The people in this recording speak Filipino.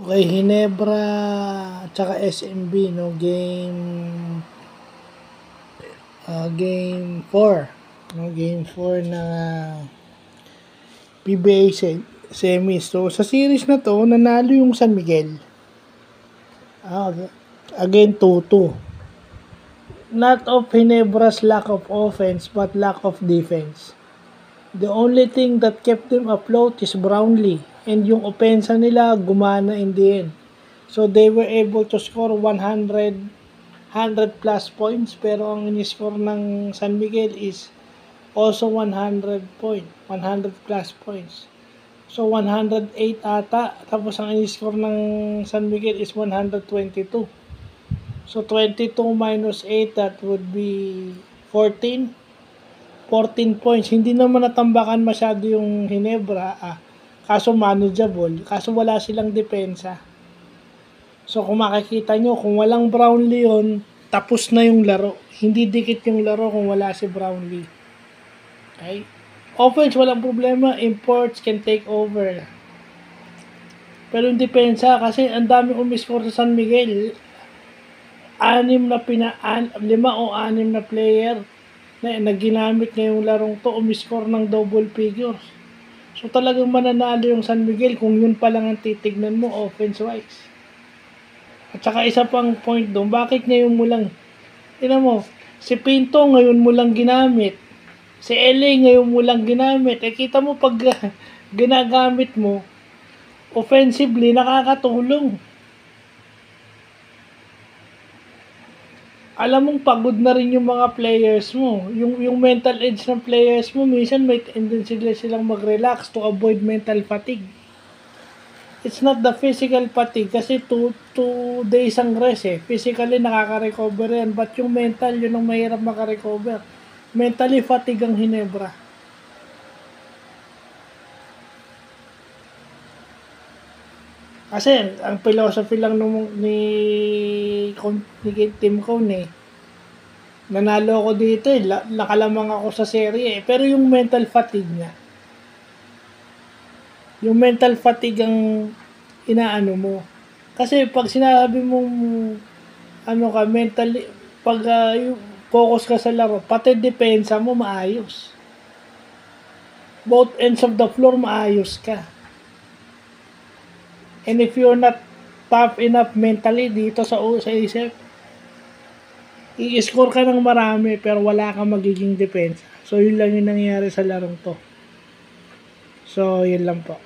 Okay, Ginebra at saka SMB, no, game 4, no, game 4 na PBA semis. So sa series na to, nanalo yung San Miguel. Again 2-2. Not of Ginebra's lack of offense, but lack of defense. The only thing that kept them afloat is Brownlee, and yung opensa nila gumana in the end. So they were able to score 100 plus points, pero ang ini-score ng San Miguel is also 100 plus points. So 108 ata, tapos ang ini-score ng San Miguel is 122. So 22 minus 8, that would be 14 points. Hindi naman natambakan masyado yung Ginebra, kaso manageable, kaso wala silang depensa. So kung makikita nyo, kung walang Brownlee yun, tapos na yung laro. Hindi dikit yung laro kung wala si Brownlee. Okay? Offense, walang problema. Imports can take over. Pero yung depensa, kasi ang dami umiscore sa San Miguel. 5 o 6 na player na ginamit ngayong larong to, umiscore ng double figures. So talagang mananalo yung San Miguel kung yun pa lang ang titignan mo offense-wise. At saka isa pang point doon, bakit ngayon mo lang, tingnan mo, si Pinto ngayon mo lang ginamit, si LA ngayon mo lang ginamit, kita mo pag ginagamit mo, offensively, nakakatulong. Alam mong pagod na rin yung mga players mo. Yung mental edge ng players mo, minsan may tendency silang mag-relax to avoid mental fatigue. It's not the physical fatigue kasi 2 days ang rest eh. Physically nakaka-recover yan, but yung mental, yun ang mahirap maka-recover. Mentally fatigue ang Ginebra. Kasi ang philosophy lang ni Team Cone eh. Nanalo ako dito eh, nakalamang ako sa serye eh. Pero yung mental fatigue niya, yung mental fatigue ang inaano mo. Kasi pag sinabi mong mentally, pag focus ka sa laro, pati depensa mo maayos. Both ends of the floor maayos ka. And if you're not tough enough mentally dito sa isip, i-score ka ng marami pero wala kang magiging depensa. So yun lang yung nangyayari sa larong to. So yun lang po.